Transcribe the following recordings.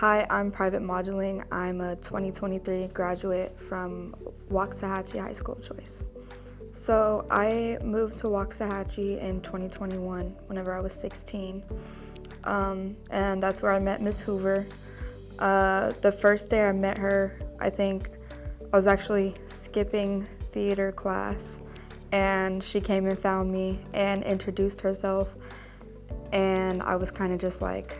Hi, I'm Private Modgling. I'm a 2023 graduate from Waxahachie High School of Choice. So I moved to Waxahachie in 2021 whenever I was 16. And that's where I met Miss Hoover. The first day I met her, I think I was actually skipping theater class, and she came and found me and introduced herself. And I was kind of just like,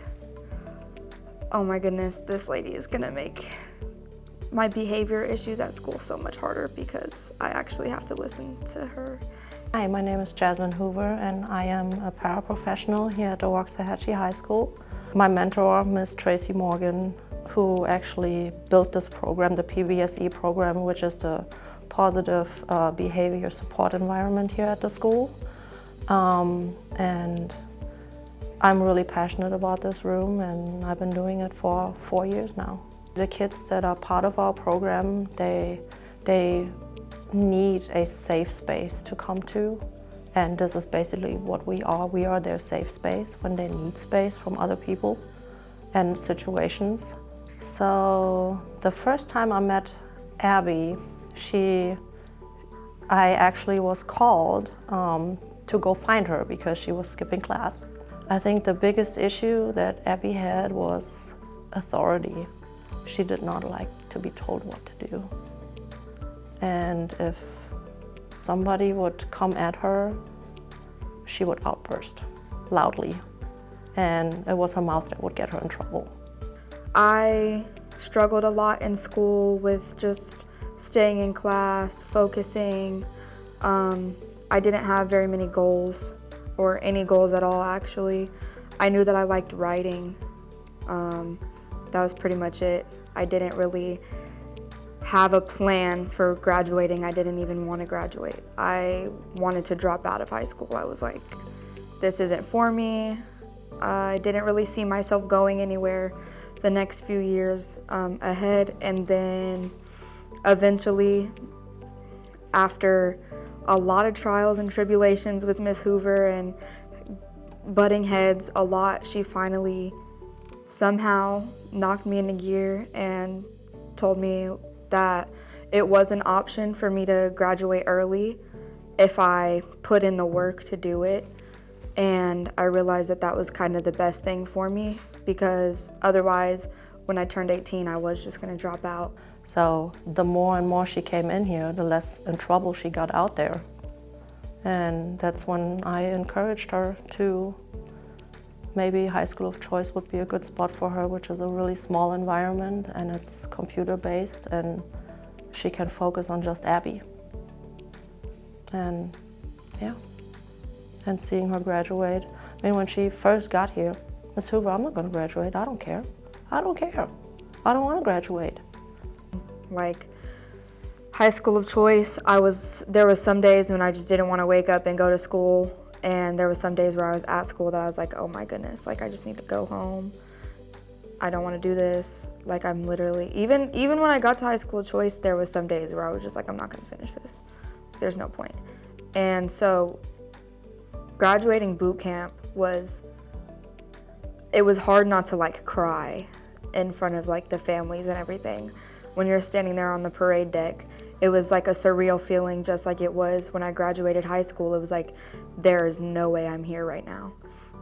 oh my goodness, this lady is gonna make my behavior issues at school so much harder because I actually have to listen to her. Hi, my name is Jasmine Hoover and I am a paraprofessional here at the Waxahachie High School. My mentor, Miss Tracy Morgan, who actually built this program, the PBSE program, which is the positive behavior support environment here at the school. And I'm really passionate about this room, and I've been doing it for 4 years now. The kids that are part of our program, they need a safe space to come to, and this is basically what we are. We are their safe space when they need space from other people and situations. So the first time I met Abby, I actually was called to go find her because she was skipping class. I think the biggest issue that Abby had was authority. She did not like to be told what to do. And if somebody would come at her, she would outburst loudly. And it was her mouth that would get her in trouble. I struggled a lot in school with just staying in class, focusing. I didn't have very many goals, or any goals at all, actually. I knew that I liked writing. That was pretty much it. I didn't really have a plan for graduating. I didn't even want to graduate. I wanted to drop out of high school. I was like, this isn't for me. I didn't really see myself going anywhere the next few years ahead. And then eventually, after a lot of trials and tribulations with Miss Hoover and butting heads a lot, she finally somehow knocked me into gear and told me that it was an option for me to graduate early if I put in the work to do it. And I realized that that was kind of the best thing for me, because otherwise, when I turned 18, I was just gonna drop out. So the more and more she came in here, the less in trouble she got out there. And that's when I encouraged her to maybe high school of choice would be a good spot for her, which is a really small environment and it's computer-based and she can focus on just Abby. And yeah, and seeing her graduate. I mean, when she first got here, Miss Hoover, I'm not gonna graduate, I don't care. I don't care. I don't wanna graduate. Like high school of choice, there was some days when I just didn't want to wake up and go to school, and there was some days where I was at school that I was like, oh my goodness, like I just need to go home. I don't want to do this. Like I'm literally, even when I got to high school of choice, there was some days where I was just like, I'm not going to finish this. There's no point. And so graduating boot camp it was hard not to like cry in front of like the families and everything. When you're standing there on the parade deck, it was like a surreal feeling, just like it was when I graduated high school. It was like, there is no way I'm here right now.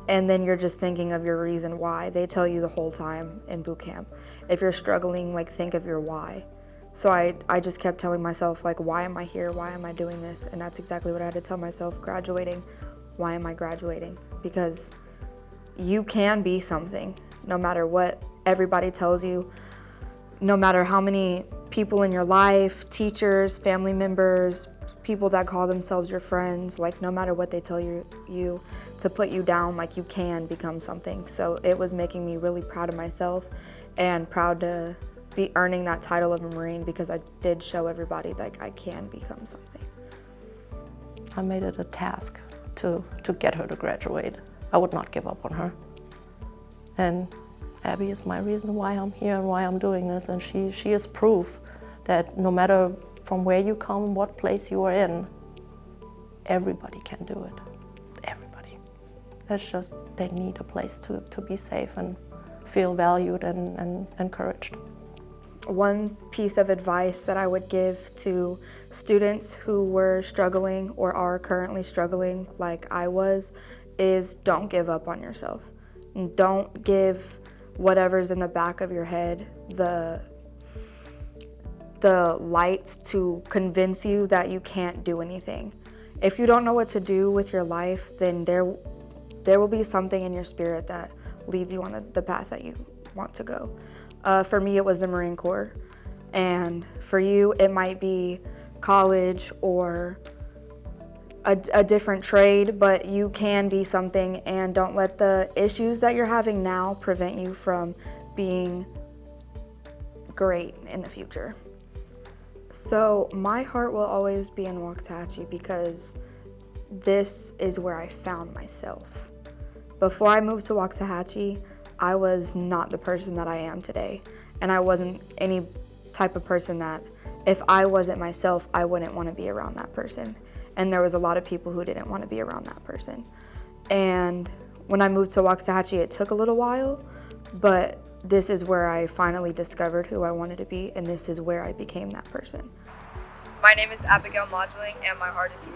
And then you're just thinking of your reason why. They tell you the whole time in boot camp, if you're struggling, like think of your why. So I just kept telling myself, like, why am I here? Why am I doing this? And that's exactly what I had to tell myself graduating. Why am I graduating? Because you can be something, no matter what everybody tells you. No matter how many people in your life, teachers, family members, people that call themselves your friends, like no matter what they tell you to put you down, like you can become something. So it was making me really proud of myself and proud to be earning that title of a Marine, because I did show everybody that I can become something. I made it a task to get her to graduate. I would not give up on her. And Abby is my reason why I'm here and why I'm doing this, and she is proof that no matter from where you come, what place you are in, everybody can do it. Everybody. It's just they need a place to be safe and feel valued and encouraged. One piece of advice that I would give to students who were struggling or are currently struggling like I was is don't give up on yourself. And don't give whatever's in the back of your head the light to convince you that you can't do anything. If you don't know what to do with your life, then there will be something in your spirit that leads you on the path that you want to go. For me, it was the Marine Corps. And for you, it might be college or a different trade, but you can be something, and don't let the issues that you're having now prevent you from being great in the future. So my heart will always be in Waxahachie because this is where I found myself. Before I moved to Waxahachie, I was not the person that I am today. And I wasn't any type of person that if I wasn't myself, I wouldn't want to be around that person. And there was a lot of people who didn't want to be around that person. And when I moved to Waxahachie, it took a little while, but this is where I finally discovered who I wanted to be, and this is where I became that person. My name is Abigail Modgling, and my heart is here.